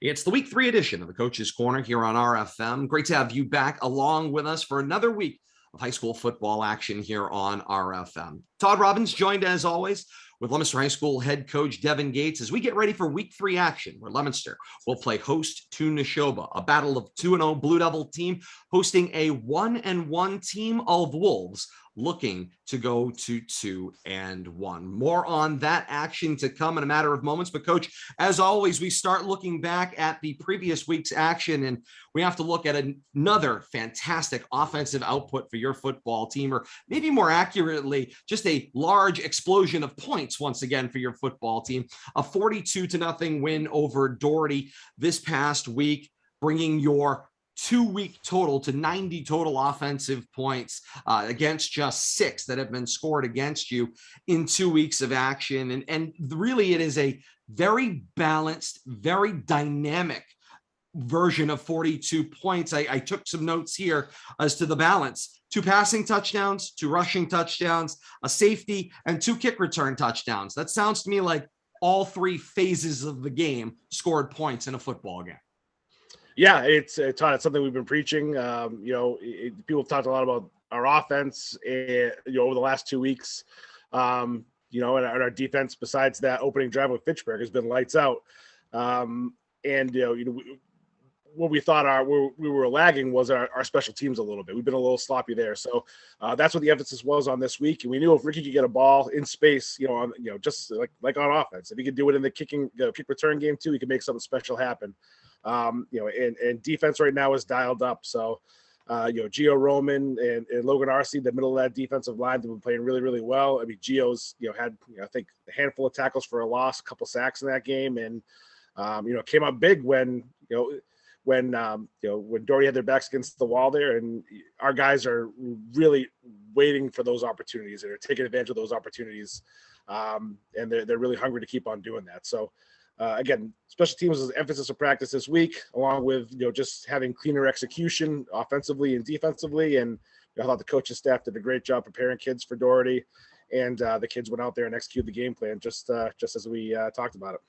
It's the week 3 edition of the Coach's Corner here on RFM. Great to have you back along with us for another week of high school football action here on RFM. Todd Robbins joined as always with Leominster High School Head Coach Devin Gates as we get ready for week 3 action, where Leominster will play host to Nashoba, a battle of 2-0 Blue Devil team hosting a 1-1 team of Wolves looking to go to 2-1. More on that action to come in a matter of moments. But Coach, as always, we start looking back at the previous week's action, and we have to look at another fantastic offensive output for your football team, or maybe more accurately, just a large explosion of points once again for your football team. A 42-0 win over Doherty this past week, bringing your 2-week total to 90 total offensive points against just 6 that have been scored against you in 2 weeks of action. And really, it is a very balanced, very dynamic version of 42 points. I took some notes here as to the balance: 2 passing touchdowns, 2 rushing touchdowns, a safety, and 2 kick return touchdowns. That sounds to me like all 3 phases of the game scored points in a football game. Yeah, it's Todd. It's something we've been preaching. People have talked a lot about our offense, over the last 2 weeks. And our defense, besides that opening drive with Fitchburg, has been lights out. What we thought we were lagging was our special teams a little bit. We've been a little sloppy there. So that's what the emphasis was on this week. And we knew if Ricky could get a ball in space, just like on offense, if he could do it in the kick return game too, he could make something special happen. And defense right now is dialed up. So, Gio Roman and Logan Arcee, the middle of that defensive line, they've been playing really, really well. I mean, Gio's, had, I think a handful of tackles for a loss, a couple sacks in that game. And, came up big when Doherty had their backs against the wall there, and our guys are really waiting for those opportunities and are taking advantage of those opportunities. And they're really hungry to keep on doing that. So, again, special teams is emphasis of practice this week, along with just having cleaner execution offensively and defensively. And I thought the coaching staff did a great job preparing kids for Doherty, and the kids went out there and executed the game plan just as we talked about it.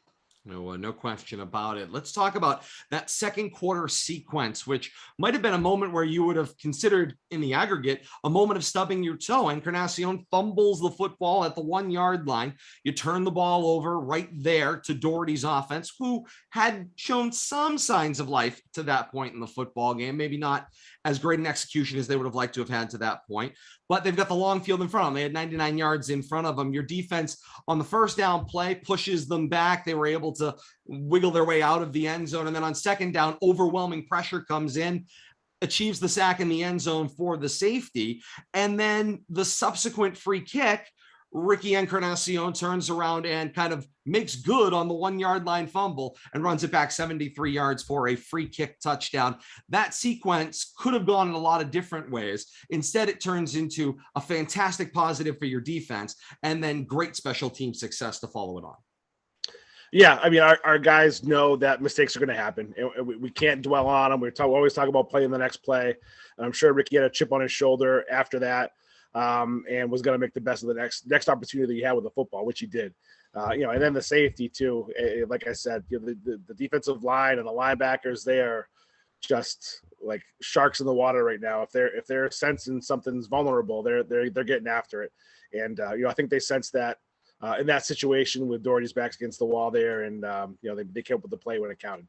No question about it. Let's talk about that second quarter sequence, which might have been a moment where you would have considered in the aggregate a moment of stubbing your toe. Encarnacion fumbles the football at the 1-yard line. You turn the ball over right there to Doherty's offense, who had shown some signs of life to that point in the football game. Maybe not as great an execution as they would have liked to have had to that point, but they've got the long field in front of them. They had 99 yards in front of them. Your defense on the first down play pushes them back. They were able to wiggle their way out of the end zone. And then on second down, overwhelming pressure comes in, achieves the sack in the end zone for the safety. And then the subsequent free kick, Ricky Encarnacion turns around and kind of makes good on the 1-yard line fumble and runs it back 73 yards for a free kick touchdown. That sequence could have gone in a lot of different ways. Instead, it turns into a fantastic positive for your defense and then great special team success to follow it on. Yeah, I mean, our guys know that mistakes are going to happen. And we can't dwell on them. We always talk about playing the next play. And I'm sure Ricky had a chip on his shoulder after that. And was going to make the best of the next opportunity that he had with the football, which he did. And then the safety too. Like I said, the defensive line and the linebackers, they are just like sharks in the water right now. If they're sensing something's vulnerable, they're getting after it. And I think they sensed that in that situation with Doherty's backs against the wall there, and they came up with the play when it counted.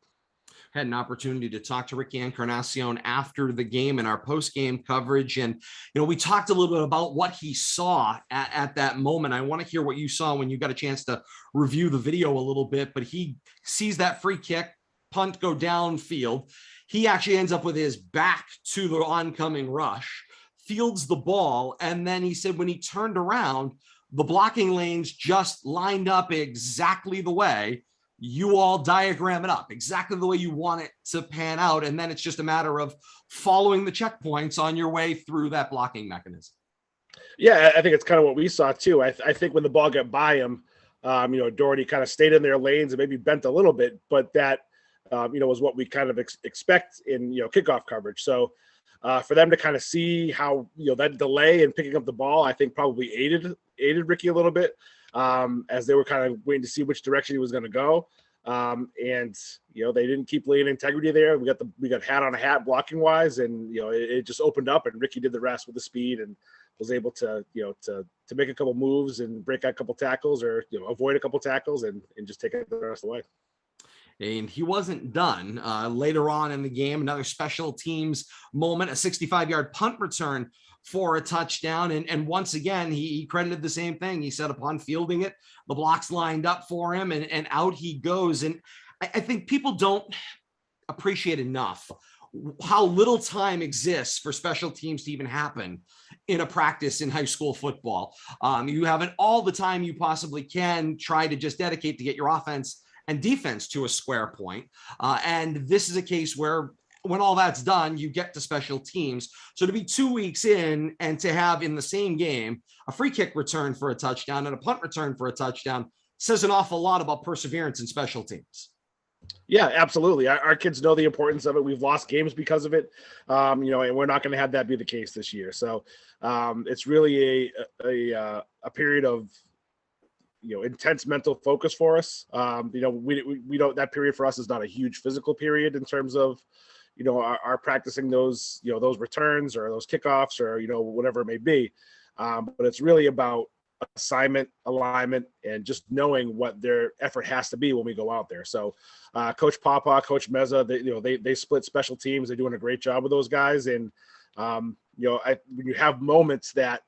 Had an opportunity to talk to Ricky Encarnacion after the game in our post-game coverage. And, we talked a little bit about what he saw at that moment. I want to hear what you saw when you got a chance to review the video a little bit, but he sees that free kick punt go downfield. He actually ends up with his back to the oncoming rush, fields the ball. And then he said, when he turned around, the blocking lanes just lined up exactly the way you all diagram it up, exactly the way you want it to pan out. And then it's just a matter of following the checkpoints on your way through that blocking mechanism. Yeah, I think it's kind of what we saw too. I think when the ball got by him, Doherty kind of stayed in their lanes and maybe bent a little bit, but that, was what we kind of expect in, kickoff coverage. So for them to kind of see how, that delay in picking up the ball, I think probably aided Ricky a little bit as they were kind of waiting to see which direction he was going to go. And they didn't keep laying integrity there. We got hat on a hat blocking wise, and it just opened up, and Ricky did the rest with the speed and was able to to make a couple moves and break out a couple tackles, or avoid a couple tackles, and just take it the rest of the way. And he wasn't done. Later on in the game, another special teams moment, a 65-yard punt return for a touchdown. And once again, he credited the same thing. He said upon fielding it, the blocks lined up for him, and out he goes. And I think people don't appreciate enough how little time exists for special teams to even happen in a practice in high school football. You have it all the time you possibly can try to just dedicate to get your offense and defense to a square point. And this is a case where when all that's done, you get to special teams. So to be 2 weeks in and to have in the same game a free kick return for a touchdown and a punt return for a touchdown says an awful lot about perseverance in special teams. Yeah, absolutely. Our kids know the importance of it. We've lost games because of it, and we're not going to have that be the case this year. So it's really a period of intense mental focus for us. We don't, that period for us is not a huge physical period in terms of our practicing those those returns or those kickoffs or whatever it may be. But it's really about assignment, alignment, and just knowing what their effort has to be when we go out there. So Coach Papa, Coach Meza, they split special teams. They're doing a great job with those guys. And when you have moments that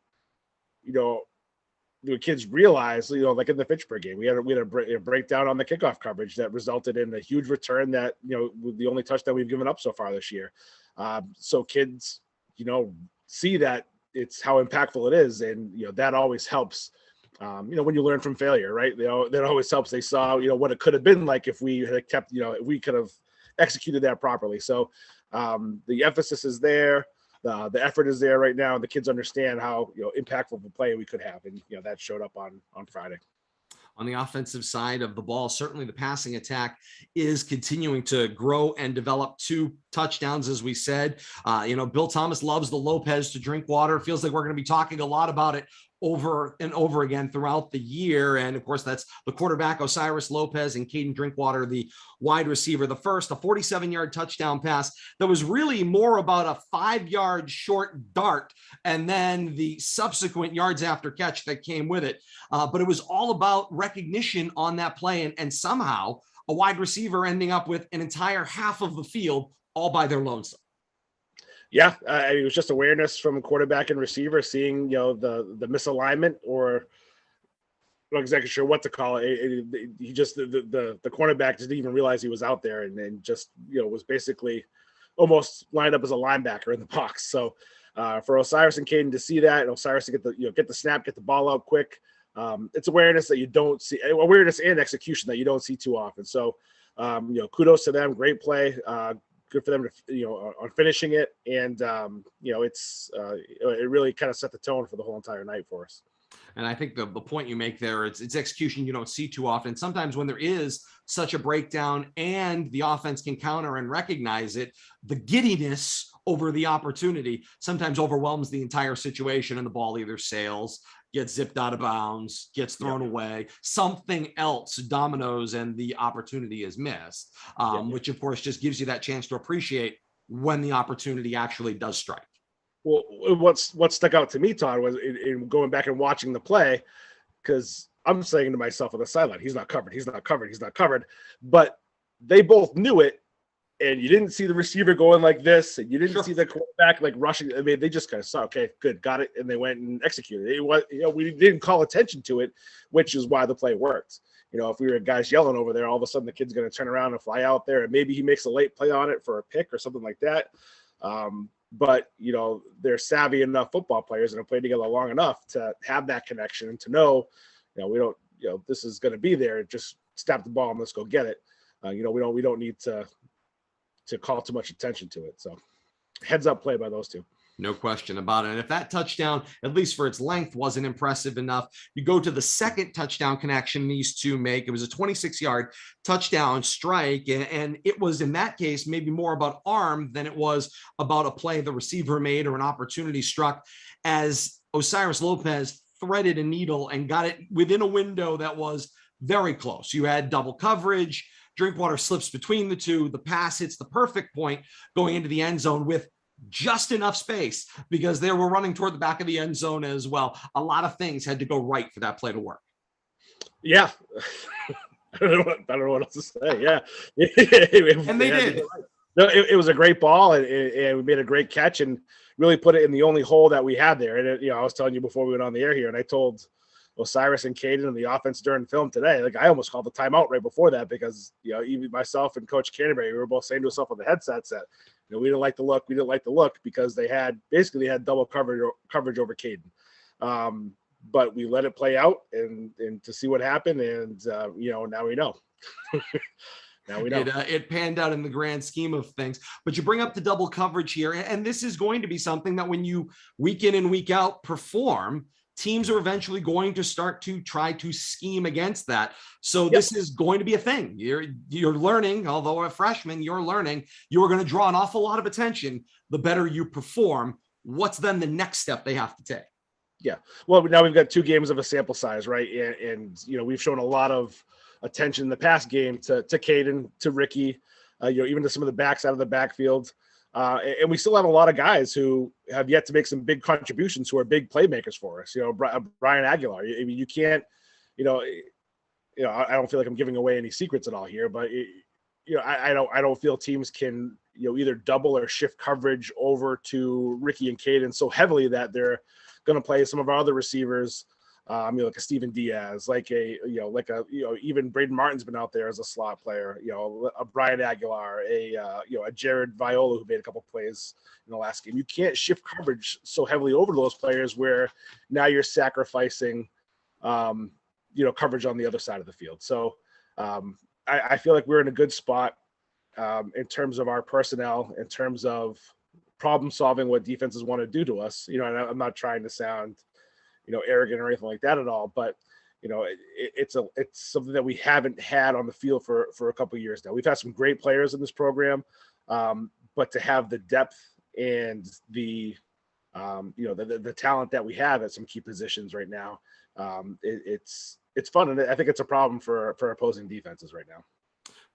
the kids realize, like in the Fitchburg game, we had a breakdown on the kickoff coverage that resulted in a huge return that the only touchdown we've given up so far this year. So kids see that it's how impactful it is, and that always helps. When you learn from failure, right? That always helps. They saw what it could have been like if we had kept if we could have executed that properly. So the emphasis is there. The effort is there right now, and the kids understand how impactful of a play we could have, and that showed up on Friday. On the offensive side of the ball, certainly the passing attack is continuing to grow and develop. 2 touchdowns, as we said. Bill Thomas loves the Lopez to drink water. Feels like we're going to be talking a lot about it over and over again throughout the year. And of course, that's the quarterback, Osiris Lopez, and Caden Drinkwater, the wide receiver. The first, a 47-yard touchdown pass that was really more about a 5-yard short dart, and then the subsequent yards after catch that came with it. But it was all about recognition on that play, and somehow a wide receiver ending up with an entire half of the field all by their lonesome. Yeah, it was just awareness from quarterback and receiver, seeing the misalignment, or I'm not exactly sure what to call it. He just the cornerback didn't even realize he was out there, and then just was basically almost lined up as a linebacker in the box. So for Osiris and Caden to see that, and Osiris to get the snap, get the ball out quick, it's awareness that you don't see, awareness and execution that you don't see too often. So kudos to them, great play. Good for them to, on finishing it. And, it really kind of set the tone for the whole entire night for us. And I think the point you make there, it's execution you don't see too often. Sometimes when there is such a breakdown and the offense can counter and recognize it, the giddiness over the opportunity sometimes overwhelms the entire situation, and the ball either sails, gets zipped out of bounds, gets thrown away, something else dominoes, and the opportunity is missed, which of course just gives you that chance to appreciate when the opportunity actually does strike. Well, what stuck out to me, Todd, was in going back and watching the play, because I'm saying to myself on the sideline, he's not covered, he's not covered, he's not covered. But they both knew it, and you didn't see the receiver going like this, and you didn't see the quarterback like rushing. I mean, they just kind of saw, okay, good, got it, and they went and executed. It was, we didn't call attention to it, which is why the play worked. If we were guys yelling over there, all of a sudden the kid's going to turn around and fly out there, and maybe he makes a late play on it for a pick or something like that. But they're savvy enough football players and have played together long enough to have that connection and to know, we don't, this is going to be there. Just snap the ball and let's go get it. We don't need to call too much attention to it. So heads up play by those two. No question about it. And if that touchdown, at least for its length, wasn't impressive enough, you go to the second touchdown connection these two make. It was a 26-yard touchdown strike. And it was, in that case, maybe more about arm than it was about a play the receiver made or an opportunity struck, as Osiris Lopez threaded a needle and got it within a window that was very close. You had double coverage. Drinkwater slips between the two. The pass hits the perfect point going into the end zone with just enough space because they were running toward the back of the end zone as well. A lot of things had to go right for that play to work. Yeah. I don't know what else to say. Yeah. And they did. No, it was a great ball, and we made a great catch and really put it in the only hole that we had there. And I was telling you before we went on the air here, and I told Osiris and Caden and the offense during film today, like I almost called the timeout right before that because even myself and Coach Canterbury, we were both saying to ourselves on the headsets that we didn't like the look. We didn't like the look because they had double coverage over Caden. But we let it play out and to see what happened, and now we know. Now we know. It panned out in the grand scheme of things. But you bring up the double coverage here, and this is going to be something that when you week in and week out perform, teams are eventually going to start to try to scheme against that. So This is going to be a thing. You're learning, although a freshman, you're learning. You are going to draw an awful lot of attention the better you perform. What's then the next step they have to take? Yeah. Well, now we've got 2 games of a sample size, right? And we've shown a lot of attention in the past game to Caden, to Ricky, even to some of the backs out of the backfield. And we still have a lot of guys who have yet to make some big contributions who are big playmakers for us. Brian Aguilar. I mean, you can't, I don't feel like I'm giving away any secrets at all here, but I don't feel teams can, either double or shift coverage over to Ricky and Caden so heavily that they're going to play some of our other receivers. Like a Steven Diaz, even Braden Martin's been out there as a slot player, a Brian Aguilar, a Jared Viola who made a couple plays in the last game. You can't shift coverage so heavily over those players where now you're sacrificing, coverage on the other side of the field. So I feel like we're in a good spot in terms of our personnel, in terms of problem solving what defenses want to do to us. And I'm not trying to sound arrogant or anything like that at all, but it's something that we haven't had on the field for a couple of years now. We've had some great players in this program, but to have the depth and the talent that we have at some key positions right now, it's fun, and I think it's a problem for opposing defenses right now.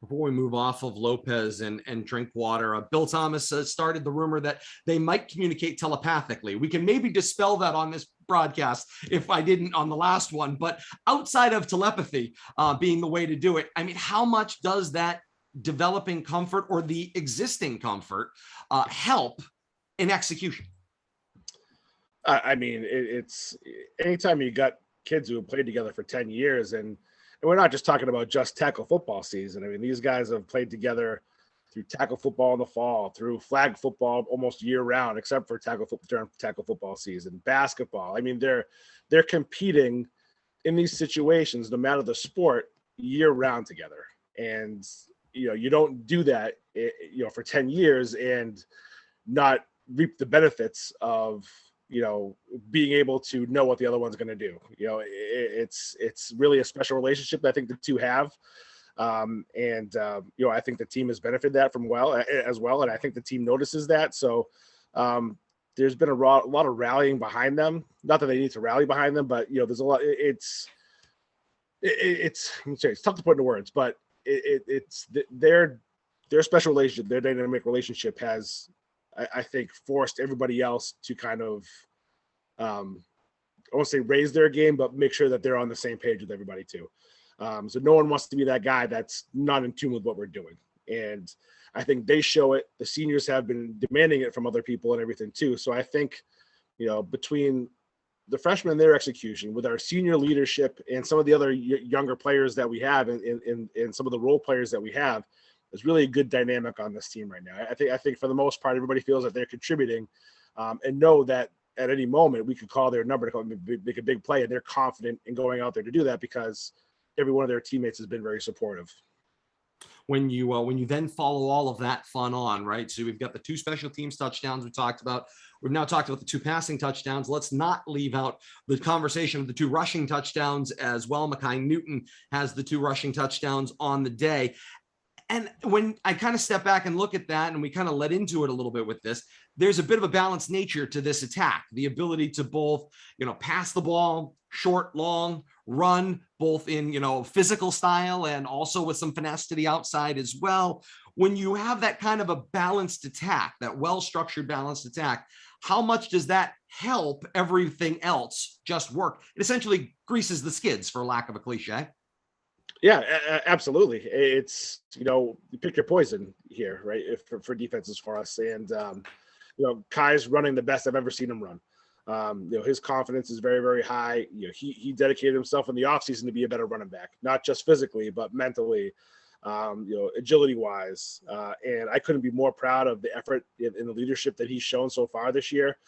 Before we move off of Lopez and Drinkwater, Bill Thomas started the rumor that they might communicate telepathically. We can maybe dispel that on this broadcast if I didn't on the last one, but outside of telepathy being the way to do it, I mean, how much does that developing comfort or the existing comfort help in execution? I mean, it's anytime you got kids who have played together for 10 years and we're not just talking about just tackle football season. I mean, these guys have played together through tackle football in the fall, through flag football almost year round, except for tackle football season, basketball. I mean, they're competing in these situations, no matter the sport, year round together. And, you don't do that, for 10 years and not reap the benefits of, being able to know what the other one's going to do. It's really a special relationship that I think the two have. I think the team has benefited that as well. And I think the team notices that. So there's been a lot of rallying behind them. Not that they need to rally behind them, but there's a lot. It's tough to put into words, but it's their special relationship, their dynamic relationship has, I think, forced everybody else to kind of, I won't say raise their game, but make sure that they're on the same page with everybody too. So no one wants to be that guy that's not in tune with what we're doing. And I think they show it. The seniors have been demanding it from other people and everything too. So I think, between the freshmen and their execution, with our senior leadership and some of the other younger players that we have and some of the role players that we have, there's really a good dynamic on this team right now. I think for the most part, everybody feels that they're contributing and know that at any moment we could call their number to make a big play, and they're confident in going out there to do that because every one of their teammates has been very supportive. When you then follow all of that fun on, right? So we've got the 2 special teams touchdowns we talked about. We've now talked about the 2 passing touchdowns. Let's not leave out the conversation of the 2 rushing touchdowns as well. Mekhi Newton has the 2 rushing touchdowns on the day. And when I kind of step back and look at that, and we kind of let into it a little bit with this, there's a bit of a balanced nature to this attack, the ability to both, pass the ball, short, long, run, both in, physical style and also with some finesse to the outside as well. When you have that kind of a balanced attack, that well-structured balanced attack, how much does that help everything else just work? It essentially greases the skids, for lack of a cliche. Yeah, absolutely. It's, you pick your poison here, right? For defenses for us. And, Kai's running the best I've ever seen him run. His confidence is very, very high. He dedicated himself in the offseason to be a better running back, not just physically, but mentally, agility wise. And I couldn't be more proud of the effort in the leadership that he's shown so far this year.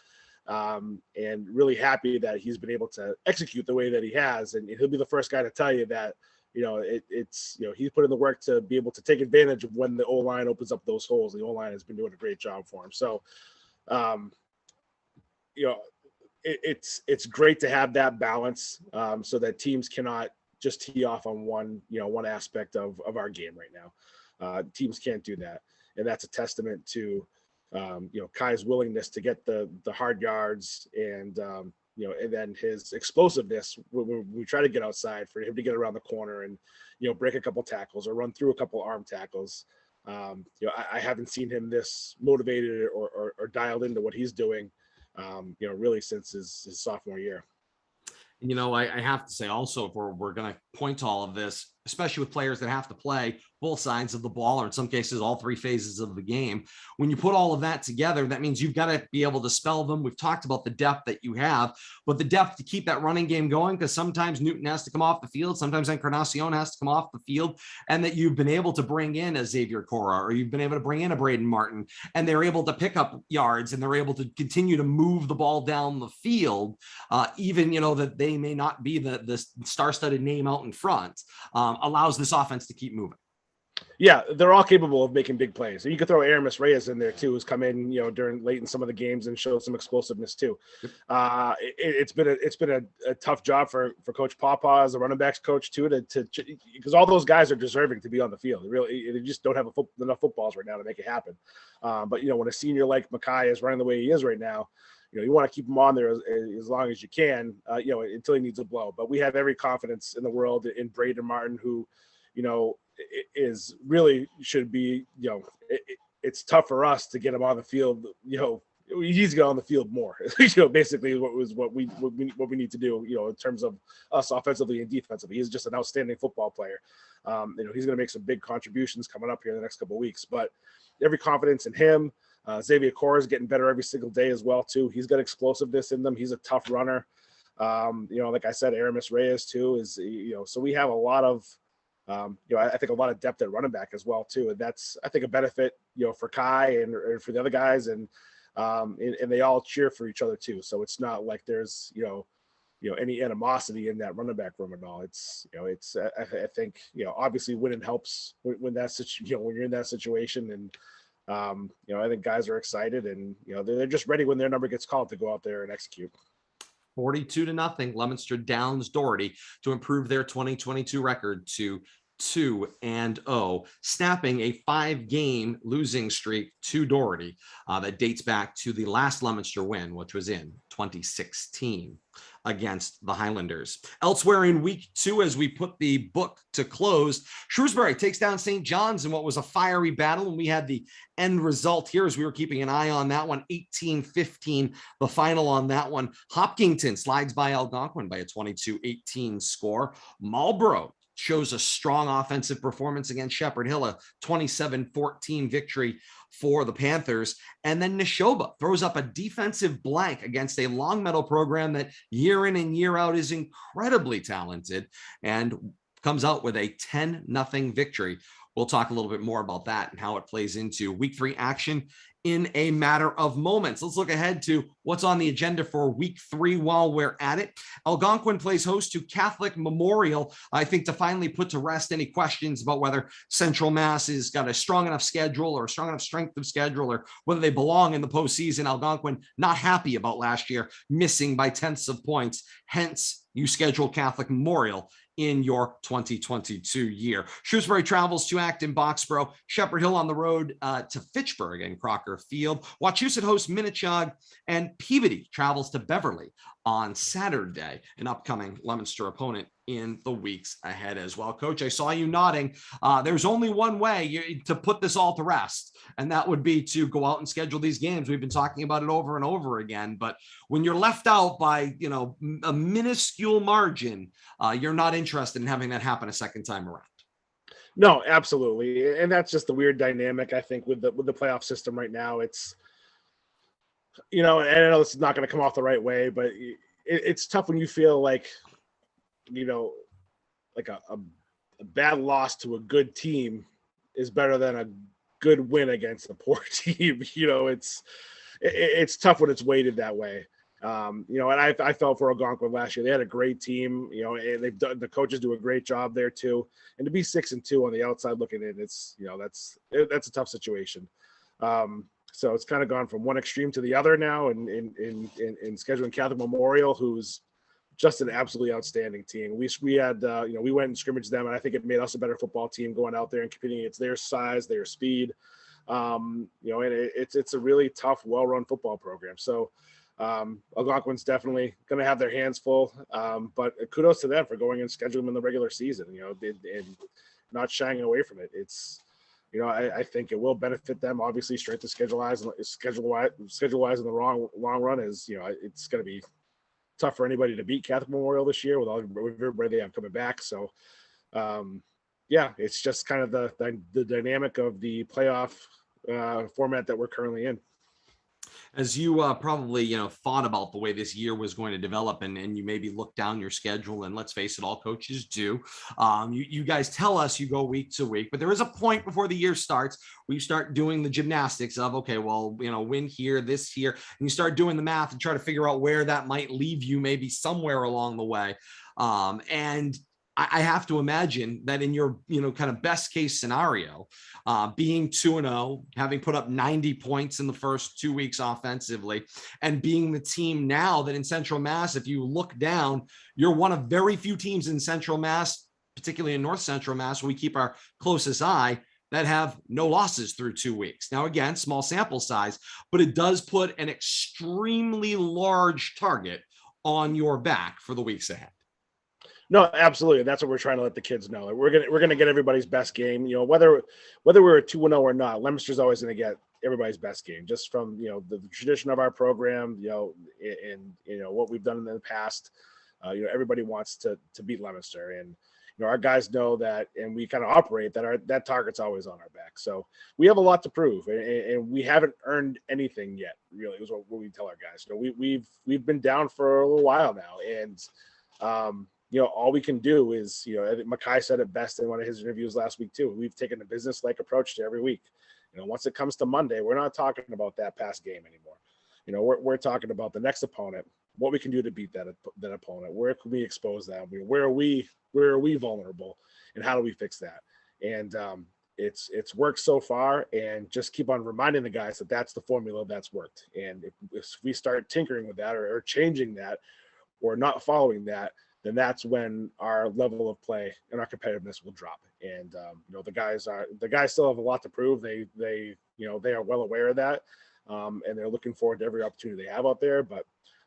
And really happy that he's been able to execute the way that he has. And he'll be the first guy to tell you that, he's put in the work to be able to take advantage of when the O-line opens up those holes. The O-line has been doing a great job for him. So, it's great to have that balance, so that teams cannot just tee off on one aspect of our game right now. Teams can't do that. And that's a testament to, Kai's willingness to get the hard yards and, and then his explosiveness when we try to get outside, for him to get around the corner and, break a couple tackles or run through a couple arm tackles. I haven't sseen him this motivated or dialed into what he's doing, really since his sophomore year. I have to say also, if we're going to point to all of this, especially with players that have to play both sides of the ball, or in some cases, all three phases of the game, when you put all of that together, that means you've got to be able to spell them. We've talked about the depth that you have, but the depth to keep that running game going, because sometimes Newton has to come off the field, sometimes Encarnacion has to come off the field, and that you've been able to bring in a Xavier Cora, or you've been able to bring in a Braden Martin, and they're able to pick up yards, and they're able to continue to move the ball down the field, even, that they may not be the star-studded name out in front, allows this offense to keep moving. Yeah, they're all capable of making big plays. And you could throw Aramis Reyes in there too, who's come in, during late in some of the games and showed some explosiveness too. It's been a tough job for Coach Pawpaw as a running backs coach too, to because all those guys are deserving to be on the field. They just don't have enough footballs right now to make it happen. But when a senior like Mackay is running the way he is right now, you want to keep him on there as long as you can, until he needs a blow. But we have every confidence in the world in Braden Martin, who, is really should be, it's tough for us to get him on the field. He's got on the field more, basically what we need to do, in terms of us offensively and defensively. He's just an outstanding football player. He's going to make some big contributions coming up here in the next couple of weeks, but every confidence in him. Xavier Cora is getting better every single day as well too. He's got explosiveness in them. He's a tough runner. Like I said, Aramis Reyes too is, so we have a lot of, I think a lot of depth at running back as well too. And that's, I think, a benefit, for Kai and for the other guys, and they all cheer for each other too. So it's not like there's, any animosity in that running back room at all. I think, obviously winning helps when that's, when you're in that situation. And, I think guys are excited, and, they're just ready when their number gets called to go out there and execute. 42-0, Leominster downs Doherty to improve their 2022 record to 2-0, snapping a 5-game losing streak to Doherty that dates back to the last Leominster win, which was in 2016 against the Highlanders. Elsewhere in week 2, as we put the book to close, Shrewsbury takes down St. John's in what was a fiery battle, and we had the end result here as we were keeping an eye on that one. 18-15, the final on that one. Hopkinton slides by Algonquin by a 22-18 score. Marlborough shows a strong offensive performance against Shepherd Hill, a 27-14 victory for the Panthers. And then Nashoba throws up a defensive blank against a Longmeadow program that year in and year out is incredibly talented, and comes out with a 10-0 victory. We'll talk a little bit more about that and how it plays into week 3 action in a matter of moments. Let's look ahead to what's on the agenda for week 3 while we're at it. Algonquin plays host to Catholic Memorial, I think, to finally put to rest any questions about whether Central Mass has got a strong enough schedule or a strong enough strength of schedule, or whether they belong in the postseason. Algonquin not happy about last year, missing by tenths of points. Hence, you schedule Catholic Memorial in your 2022 year. Shrewsbury travels to Acton Boxborough, Shepherd Hill on the road to Fitchburg and Crocker Field. Wachusett hosts Minichog, and Peabody travels to Beverly on Saturday, an upcoming Leominster opponent in the weeks ahead as well. Coach, I saw you nodding. There's only one way to put this all to rest, and that would be to go out and schedule these games. We've been talking about it over and over again, but when you're left out by, a minuscule margin, you're not interested in having that happen a second time around. No, absolutely. And that's just the weird dynamic, I think, with the playoff system right now. It's, and I know this is not going to come off the right way, but it's tough when you feel like, like a bad loss to a good team is better than a good win against a poor team. It's tough when it's weighted that way. And I felt for Algonquin last year. They had a great team, and the coaches do a great job there too. And to be 6-2 on the outside looking in, it's, that's a tough situation. So it's kind of gone from one extreme to the other now, and in scheduling Catholic Memorial, who's just an absolutely outstanding team. We had, we went and scrimmaged them, and I think it made us a better football team going out there and competing against their size, their speed. And it's a really tough, well-run football program. So Algonquin's definitely going to have their hands full, but kudos to them for going and scheduling them in the regular season, and not shying away from it. It's, I think it will benefit them. Obviously, strength of schedule wise in the long run is, it's going to be tough for anybody to beat Catholic Memorial this year with everybody they have coming back. So, it's just kind of the dynamic of the playoff format that we're currently in. As you probably, thought about the way this year was going to develop, and you maybe look down your schedule, and let's face it, all coaches do. You guys tell us you go week to week, but there is a point before the year starts where you start doing the gymnastics of, okay, well, win here, this here, and you start doing the math and try to figure out where that might leave you maybe somewhere along the way. And I have to imagine that in your, kind of best case scenario, being 2-0, having put up 90 points in the first 2 weeks offensively, and being the team now that in Central Mass, if you look down, you're one of very few teams in Central Mass, particularly in North Central Mass, where we keep our closest eye, that have no losses through 2 weeks. Now, again, small sample size, but it does put an extremely large target on your back for the weeks ahead. No, absolutely. That's what we're trying to let the kids know. We're gonna get everybody's best game. Whether we're 2-0 or not, Leominster's always gonna get everybody's best game, just from the tradition of our program, and what we've done in the past. Everybody wants to beat Leominster, and our guys know that, and we kind of operate that target's always on our back. So we have a lot to prove, and we haven't earned anything yet. Really, is what we tell our guys. We've been down for a little while now, and all we can do is, I think Mackay said it best in one of his interviews last week too. We've taken a business-like approach to every week. Once it comes to Monday, we're not talking about that past game anymore. We're talking about the next opponent, what we can do to beat that opponent. Where can we expose that? Where are we vulnerable, and how do we fix that? And it's worked so far, and just keep on reminding the guys that that's the formula that's worked. And if we start tinkering with that or changing that or not following that, then that's when our level of play and our competitiveness will drop. And the guys still have a lot to prove. They are well aware of that, and they're looking forward to every opportunity they have out there. But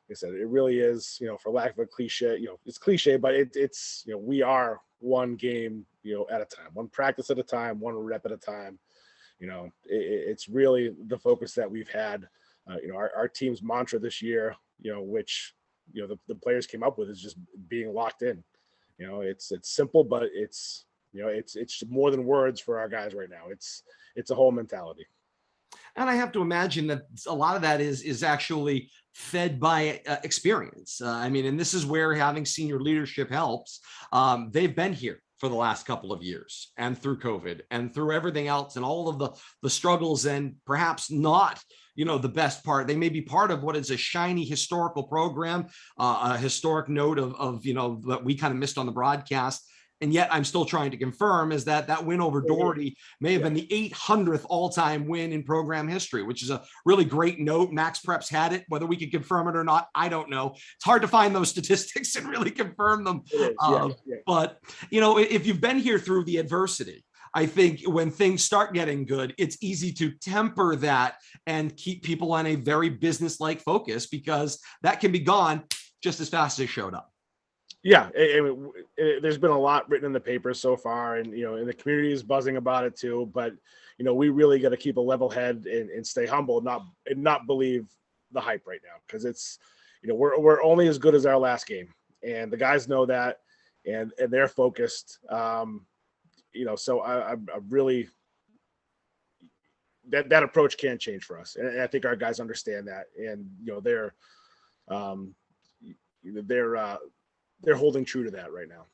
like I said, it really is, for lack of a cliche, it's cliche, but it's we are one game at a time, one practice at a time, one rep at a time. It's really the focus that we've had. Our team's mantra this year, which the players came up with, is just being locked in. It's simple, but it's more than words for our guys right now. It's a whole mentality. And I have to imagine that a lot of that is actually fed by experience. And this is where having senior leadership helps. They've been here for the last couple of years, and through COVID and through everything else and all of the struggles, and perhaps not, the best part. They may be part of what is a shiny historical program, a historic note of that we kind of missed on the broadcast. And yet I'm still trying to confirm is that win over Doherty may have been the 800th all-time win in program history, which is a really great note. Max Preps had it. Whether we could confirm it or not, I don't know. It's hard to find those statistics and really confirm them. But, if you've been here through the adversity, I think when things start getting good, it's easy to temper that and keep people on a very business-like focus, because that can be gone just as fast as it showed up. Yeah, there's been a lot written in the papers so far, and and the community is buzzing about it too. But we really got to keep a level head and stay humble, not believe the hype right now, because it's we're only as good as our last game, and the guys know that, and they're focused. So I really that approach can't change for us, and I think our guys understand that, and they're holding true to that right now.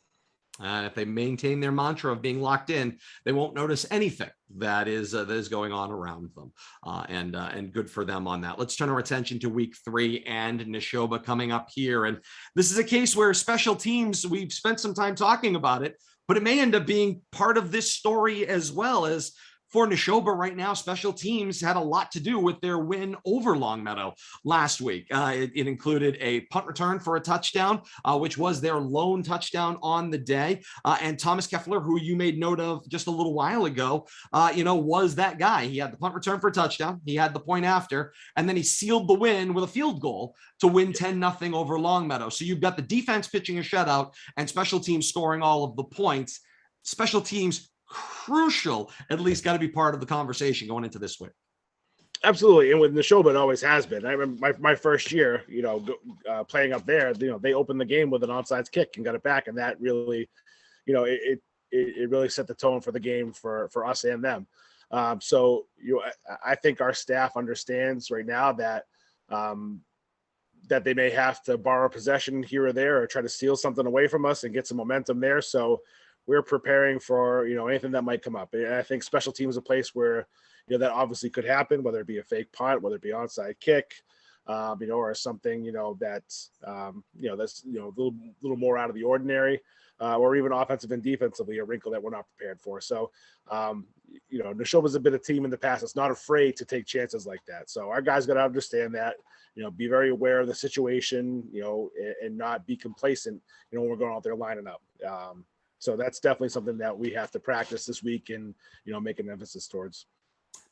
If they maintain their mantra of being locked in, they won't notice anything that is going on around them, and good for them on that. Let's turn our attention to week 3 and Nashoba coming up here. And this is a case where special teams, we've spent some time talking about it, but it may end up being part of this story as well. As for Nashoba right now, special teams had a lot to do with their win over Longmeadow last week. It included a punt return for a touchdown, which was their lone touchdown on the day. And Thomas Keffler, who you made note of just a little while ago, was that guy. He had the punt return for a touchdown. He had the point after, and then he sealed the win with a field goal to win 10-0 over Longmeadow. So you've got the defense pitching a shutout and special teams scoring all of the points. Special teams crucial, at least got to be part of the conversation going into this week. Absolutely. And with Nashoba, it always has been. I remember my first year, playing up there, they opened the game with an onside kick and got it back. And that really, it really set the tone for the game for us and them. I think our staff understands right now that, that they may have to borrow possession here or there, or try to steal something away from us and get some momentum there. So we're preparing for, anything that might come up. And I think special teams is a place where, that obviously could happen, whether it be a fake punt, whether it be onside kick, or something, that's, that's, a little more out of the ordinary, or even offensive and defensively, a wrinkle that we're not prepared for. So, Nashoba's been a team in the past that's not afraid to take chances like that. So our guys got to understand that, be very aware of the situation, and not be complacent, when we're going out there lining up. So that's definitely something that we have to practice this week and, make an emphasis towards.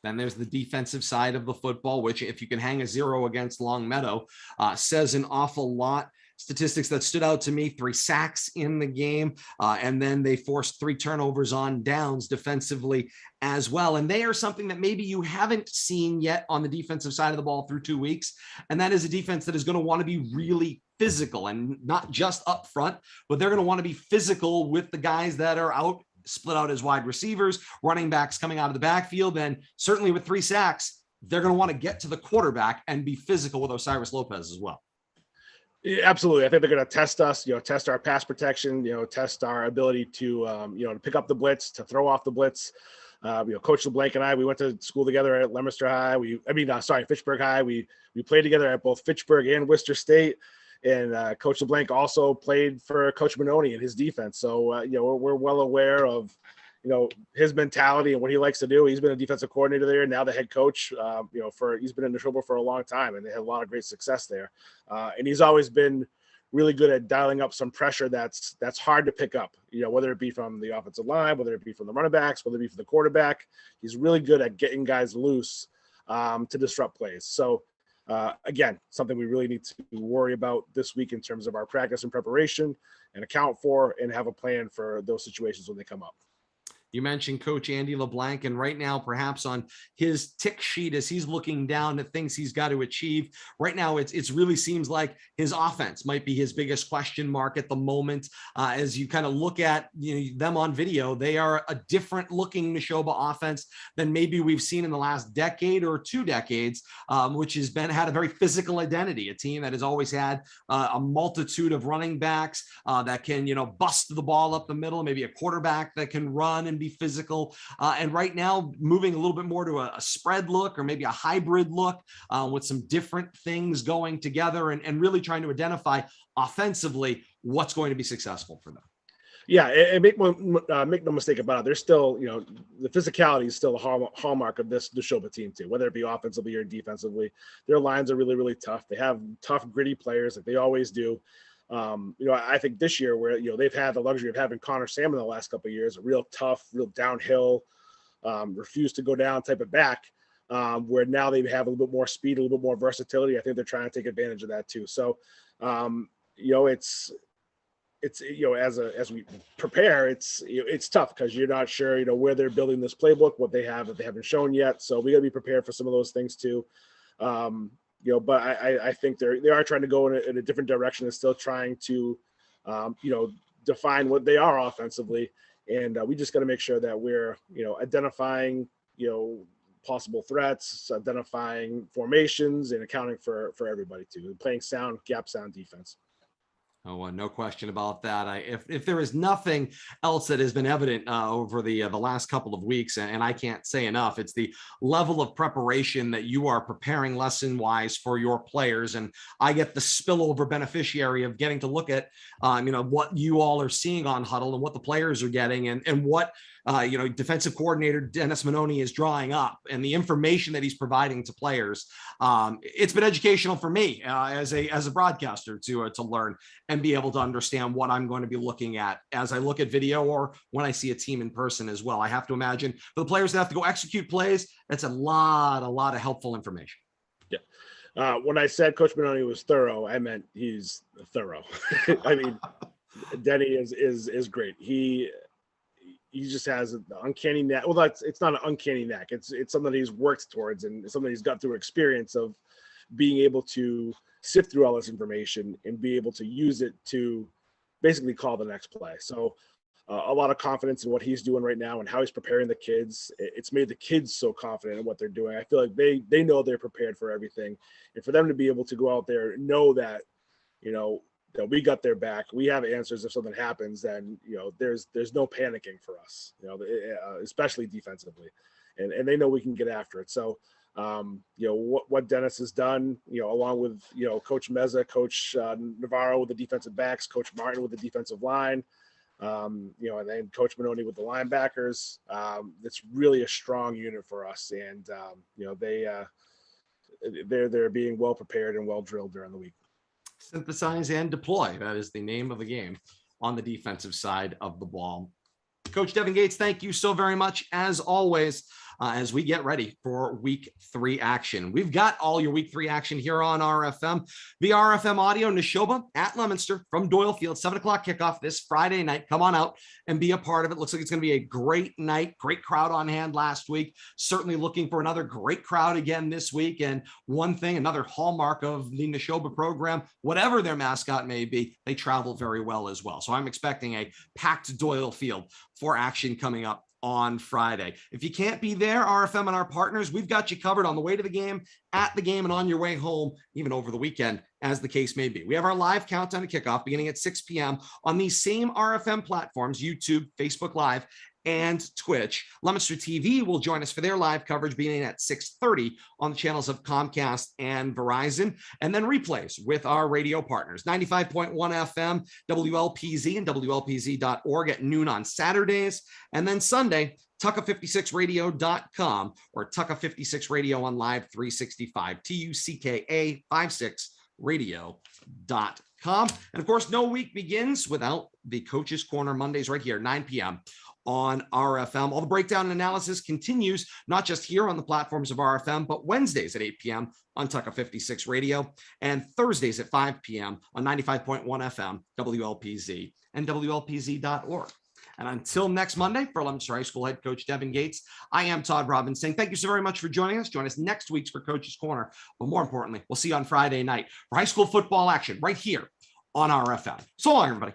Then there's the defensive side of the football, which if you can hang a 0 against Longmeadow, says an awful lot. Statistics that stood out to me: 3 sacks in the game, and then they forced 3 turnovers on downs defensively as well. And they are something that maybe you haven't seen yet on the defensive side of the ball through 2 weeks. And that is a defense that is going to want to be really physical, and not just up front, but they're going to want to be physical with the guys that are out, split out as wide receivers, running backs coming out of the backfield. And certainly with 3 sacks, they're going to want to get to the quarterback and be physical with Osiris Lopez as well. Yeah, absolutely. I think they're going to test us, test our pass protection, test our ability to, to pick up the blitz, to throw off the blitz. Coach LeBlanc and I, we went to school together at Leominster High. Fitchburg High. We played together at both Fitchburg and Worcester State. And Coach LeBlanc also played for Coach Bononi and his defense. So, we're well aware of, his mentality and what he likes to do. He's been a defensive coordinator there, now the head coach, he's been in Nashoba for a long time, and they had a lot of great success there. And he's always been really good at dialing up some pressure that's hard to pick up, whether it be from the offensive line, whether it be from the running backs, whether it be from the quarterback. He's really good at getting guys loose to disrupt plays. So, again, something we really need to worry about this week in terms of our practice and preparation, and account for and have a plan for those situations when they come up. You mentioned Coach Andy LeBlanc, and right now, perhaps on his tick sheet, as he's looking down at things he's got to achieve right now, it's really seems like his offense might be his biggest question mark at the moment. As you kind of look at them on video, they are a different looking Nashoba offense than maybe we've seen in the last decade or 2 decades, which has had a very physical identity, a team that has always had a multitude of running backs that can, bust the ball up the middle, maybe a quarterback that can run and be physical, and right now moving a little bit more to a spread look, or maybe a hybrid look, with some different things going together, and really trying to identify offensively what's going to be successful for them. Yeah, and make no mistake about it, there's still, the physicality is still a hallmark of this Nashoba team too, whether it be offensively or defensively. Their lines are really, really tough. They have tough, gritty players like they always do. I think this year where, they've had the luxury of having Connor Salmon the last couple of years, a real tough, real downhill, refuse to go down type of back, where now they have a little bit more speed, a little bit more versatility. I think they're trying to take advantage of that too. So, as we prepare, it's tough because you're not sure, where they're building this playbook, what they have that they haven't shown yet. So we got to be prepared for some of those things too. But I think they are trying to go in a different direction and still trying to, define what they are offensively. And we just got to make sure that we're, identifying, possible threats, identifying formations, and accounting for everybody too, playing sound defense. Oh, no question about that. If there is nothing else that has been evident over the last couple of weeks, and I can't say enough, it's the level of preparation that you are preparing lesson-wise for your players. And I get the spillover beneficiary of getting to look at, what you all are seeing on Huddle and what the players are getting, and what defensive coordinator Dennis Manoni is drawing up, and the information that he's providing to players. It's been educational for me as a broadcaster to learn and be able to understand what I'm going to be looking at as I look at video or when I see a team in person as well. I have to imagine for the players that have to go execute plays, that's a lot of helpful information. Yeah. When I said Coach Manoni was thorough, I meant he's thorough. I mean, Denny is great. He just has an uncanny knack. Well, it's not an uncanny knack. It's something that he's worked towards, and something he's got through experience of being able to sift through all this information and be able to use it to basically call the next play. So a lot of confidence in what he's doing right now and how he's preparing the kids. It's made the kids so confident in what they're doing. I feel like they know they're prepared for everything. And for them to be able to go out there and know that, that we got their back, we have answers if something happens, then, there's no panicking for us, especially defensively. And they know we can get after it. So, what Dennis has done, along with, Coach Meza, Coach Navarro with the defensive backs, Coach Martin with the defensive line, and then Coach Manoni with the linebackers. It's really a strong unit for us. And, they're being well prepared and well drilled during the week. Synthesize and deploy. That is the name of the game on the defensive side of the ball. Coach Devin Gates, thank you so very much, as always, as we get ready for week 3 action. We've got all your week 3 action here on RFM. The RFM audio, Nashoba at Leominster from Doyle Field, 7 o'clock kickoff this Friday night. Come on out and be a part of it. Looks like it's going to be a great night. Great crowd on hand last week. Certainly looking for another great crowd again this week. And one thing, another hallmark of the Nashoba program, whatever their mascot may be, they travel very well as well. So I'm expecting a packed Doyle Field for action coming up on Friday. If you can't be there, RFM and our partners, we've got you covered on the way to the game, at the game, and on your way home, even over the weekend, as the case may be. We have our live countdown to kickoff beginning at 6 p.m. on these same RFM platforms, YouTube, Facebook Live, and Twitch. LeominsterTV will join us for their live coverage beginning at 6:30 on the channels of Comcast and Verizon, and then replays with our radio partners, 95.1 FM, WLPZ and WLPZ.org at noon on Saturdays, and then Sunday, Tucka56radio.com or Tucka56 Radio on Live 365, TUCKA56radio.com. And of course, no week begins without the Coach's Corner Mondays right here, 9 p.m. on RFM. All the breakdown and analysis continues, not just here on the platforms of RFM, but Wednesdays at 8 p.m. on Tucka56 Radio and Thursdays at 5 p.m. on 95.1 FM, WLPZ and WLPZ.org. And until next Monday, for Leominster High School Head Coach Devin Gates, I am Todd Robbins saying thank you so very much for joining us. Join us next week for Coach's Corner. But more importantly, we'll see you on Friday night for high school football action right here on RFM. So long, everybody.